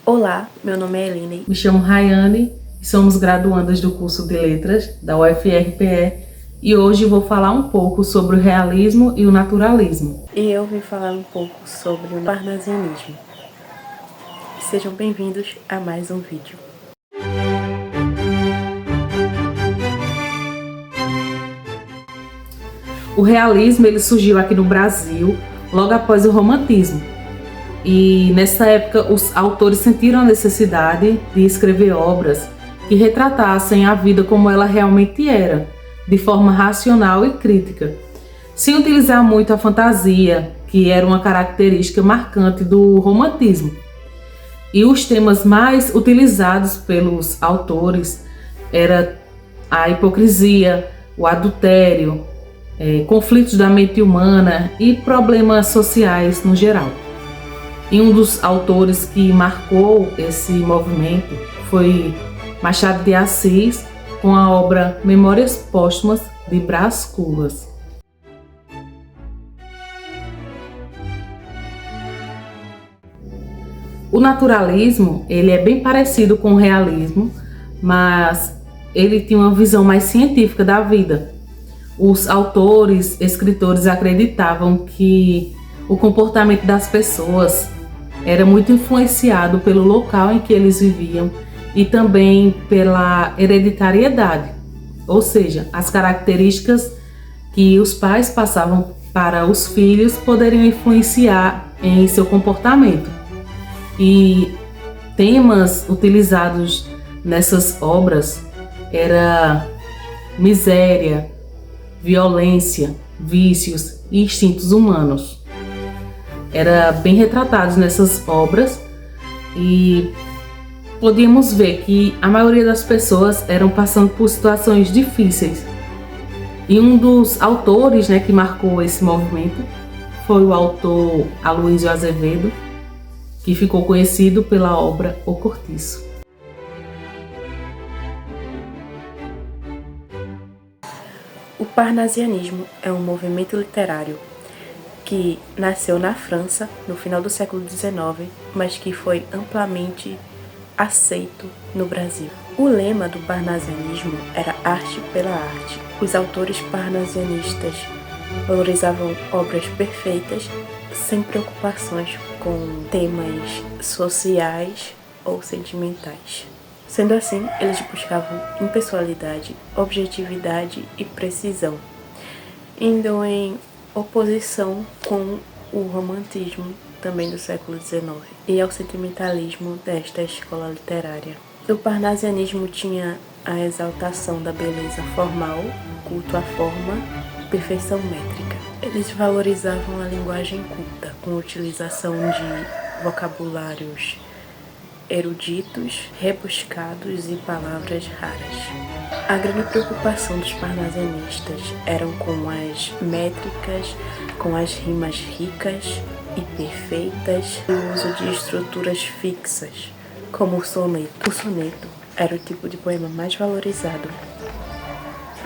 Olá, meu nome é Eline. Me chamo Rayane e somos graduandas do curso de Letras da UFRPE e hoje vou falar um pouco sobre o realismo e o naturalismo. E eu vim falar um pouco sobre o parnasianismo. Sejam bem-vindos a mais um vídeo. O realismo ele surgiu aqui no Brasil logo após o romantismo. E nessa época os autores sentiram a necessidade de escrever obras que retratassem a vida como ela realmente era, de forma racional e crítica, sem utilizar muito a fantasia, que era uma característica marcante do romantismo. E os temas mais utilizados pelos autores eram a hipocrisia, o adultério, conflitos da mente humana e problemas sociais no geral. E um dos autores que marcou esse movimento foi Machado de Assis, com a obra Memórias Póstumas de Brás Cubas. O naturalismo ele é bem parecido com o realismo, mas ele tinha uma visão mais científica da vida. Os autores, escritores acreditavam que o comportamento das pessoas era muito influenciado pelo local em que eles viviam e também pela hereditariedade, ou seja, as características que os pais passavam para os filhos poderiam influenciar em seu comportamento. E temas utilizados nessas obras era miséria, violência, vícios e instintos humanos. Era bem retratados nessas obras e podíamos ver que a maioria das pessoas eram passando por situações difíceis. E um dos autores, que marcou esse movimento foi o autor Aloysio Azevedo, que ficou conhecido pela obra O Cortiço. O parnasianismo é um movimento literário que nasceu na França no final do século XIX, mas que foi amplamente aceito no Brasil. O lema do parnasianismo era arte pela arte. Os autores parnasianistas valorizavam obras perfeitas, sem preocupações com temas sociais ou sentimentais. Sendo assim, eles buscavam impessoalidade, objetividade e precisão, indo em oposição com o romantismo também do século XIX e ao sentimentalismo desta escola literária. O parnasianismo tinha a exaltação da beleza formal, culto à forma, perfeição métrica. Eles valorizavam a linguagem culta, com a utilização de vocabulários eruditos, rebuscados e palavras raras. A grande preocupação dos parnasianistas eram com as métricas, com as rimas ricas e perfeitas e o uso de estruturas fixas, como o soneto. O soneto era o tipo de poema mais valorizado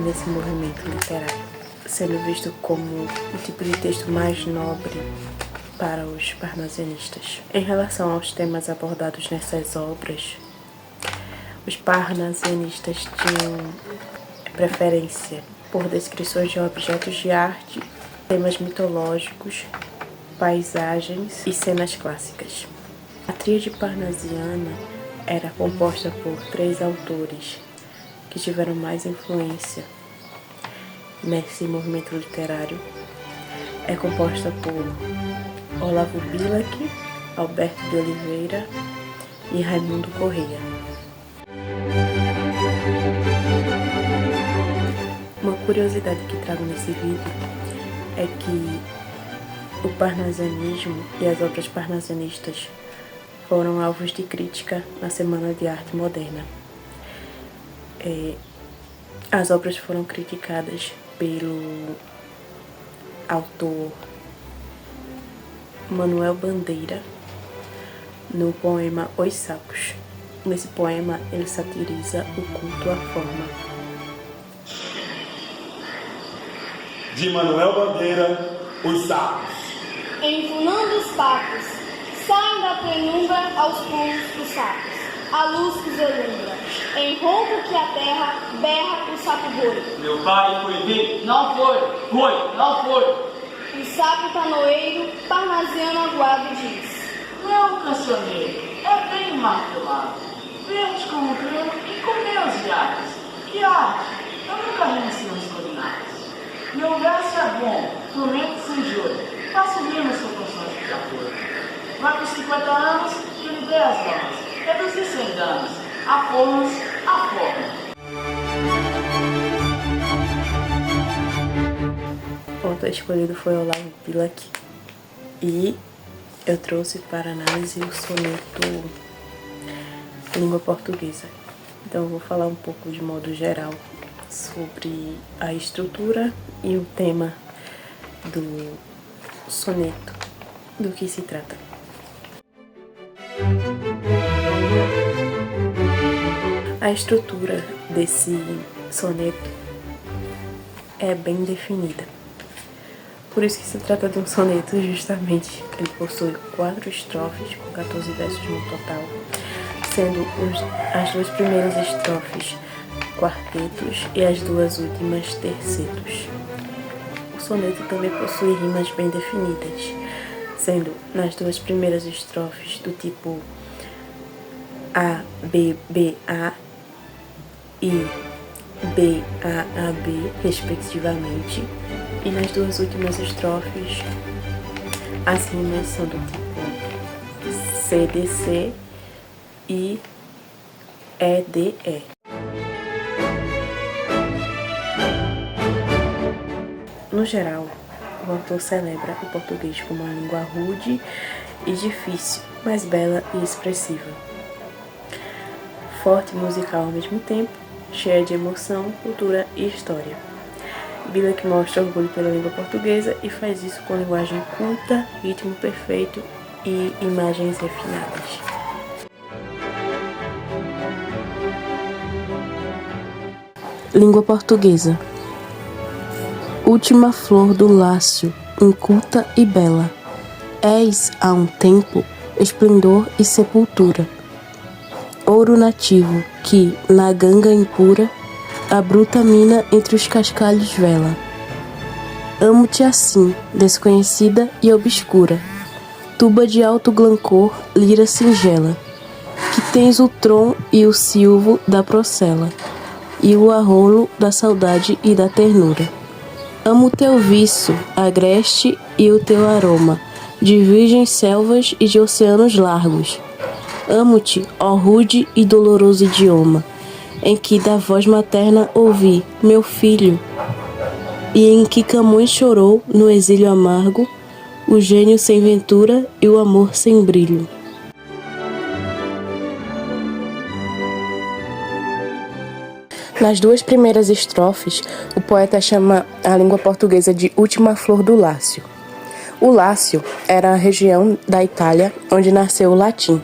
nesse movimento literário, sendo visto como o tipo de texto mais nobre para os parnasianistas. Em relação aos temas abordados nessas obras, os parnasianistas tinham preferência por descrições de objetos de arte, temas mitológicos, paisagens e cenas clássicas. A tríade parnasiana era composta por 3 autores que tiveram mais influência nesse movimento literário. É composta por Olavo Bilac, Alberto de Oliveira e Raimundo Corrêa. Uma curiosidade que trago nesse vídeo é que o parnasianismo e as obras parnasianistas foram alvos de crítica na Semana de Arte Moderna. As obras foram criticadas pelo autor Manuel Bandeira no poema Os Sapos. Nesse poema, ele satiriza o culto à forma. De Manuel Bandeira, Os Sapos. Enfunando os papos, saem ar da penumbra aos pulos dos sapos, a luz que zelumbra, em ronco que a terra berra o sapo boi. Meu pai foi ver? Não foi. Foi? Não foi. O sapo tanoeiro, parnasiano aguado, diz: Meu cancioneiro é bem martelado, verde como o creme e com meus gatos. Que arte! Eu nunca venci os coordenados. Meu verso é bom, promete sem jogo. Faço rimas com consoante de acordo. Vai com 50 anos, que lhe dê as mãos. Reduzir sem danos. A formas, a forma. O ponto escolhido foi Olavo Bilac e eu trouxe para análise o soneto língua portuguesa. Então eu vou falar um pouco de modo geral sobre a estrutura e o tema do soneto, do que se trata. A estrutura desse soneto é bem definida. Por isso que se trata de um soneto, justamente. Ele possui 4 estrofes, com 14 versos no total, sendo as 2 primeiras estrofes quartetos e as 2 últimas tercetos. O soneto também possui rimas bem definidas, sendo nas 2 primeiras estrofes do tipo A, B, B, A e B, A, B, respectivamente. E nas 2 últimas estrofes, as rimas são do tipo C, D, C e E, D, E. No geral, o autor celebra o português como uma língua rude e difícil, mas bela e expressiva. Forte e musical ao mesmo tempo, cheia de emoção, cultura e história. Bilac mostra orgulho pela língua portuguesa e faz isso com linguagem culta, ritmo perfeito e imagens refinadas. Língua portuguesa. Última flor do lácio, inculta e bela, és, há um tempo, esplendor e sepultura. Ouro nativo, que, na ganga impura, a bruta mina entre os cascalhos vela. Amo-te assim, desconhecida e obscura, tuba de alto glancor, lira singela, que tens o trom e o silvo da procela, e o arrolo da saudade e da ternura. Amo o teu viço, agreste e o teu aroma, de virgens selvas e de oceanos largos. Amo-te, ó rude e doloroso idioma, em que da voz materna ouvi, meu filho, e em que Camões chorou, no exílio amargo, o gênio sem ventura e o amor sem brilho. Nas 2 primeiras estrofes, o poeta chama a língua portuguesa de última flor do Lácio. O Lácio era a região da Itália onde nasceu o latim,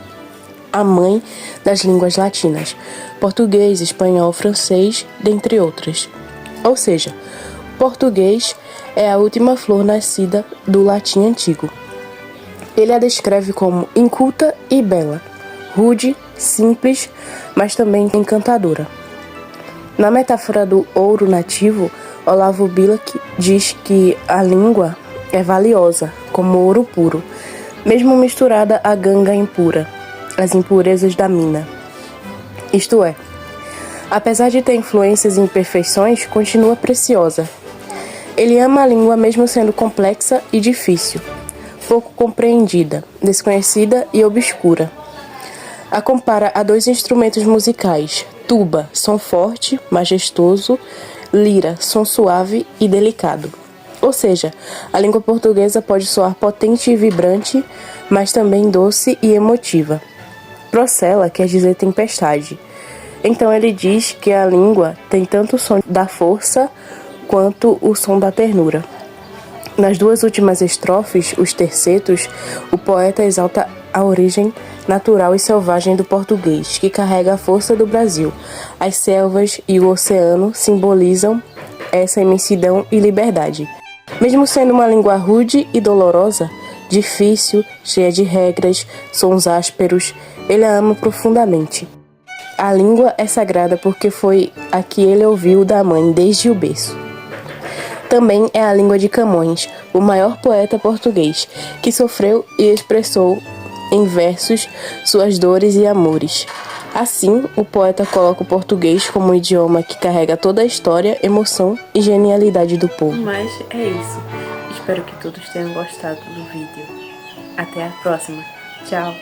a mãe das línguas latinas, português, espanhol, francês, dentre outras. Ou seja, o português é a última flor nascida do latim antigo. Ele a descreve como inculta e bela, rude, simples, mas também encantadora. Na metáfora do ouro nativo, Olavo Bilac diz que a língua é valiosa, como ouro puro, mesmo misturada à ganga impura, as impurezas da mina. Isto é, apesar de ter influências e imperfeições, continua preciosa. Ele ama a língua mesmo sendo complexa e difícil, pouco compreendida, desconhecida e obscura. A compara a 2 instrumentos musicais, tuba, som forte, majestoso, lira, som suave e delicado. Ou seja, a língua portuguesa pode soar potente e vibrante, mas também doce e emotiva. Procela quer dizer tempestade. Então ele diz que a língua tem tanto o som da força quanto o som da ternura. Nas 2 últimas estrofes, os tercetos, o poeta exalta a origem natural e selvagem do português, que carrega a força do Brasil. As selvas e o oceano simbolizam essa imensidão e liberdade. Mesmo sendo uma língua rude e dolorosa, difícil, cheia de regras, sons ásperos, ele a ama profundamente. A língua é sagrada porque foi a que ele ouviu da mãe desde o berço. Também é a língua de Camões, o maior poeta português, que sofreu e expressou em versos suas dores e amores. Assim, o poeta coloca o português como um idioma que carrega toda a história, emoção e genialidade do povo. Mas é isso. Espero que todos tenham gostado do vídeo. Até a próxima. Tchau!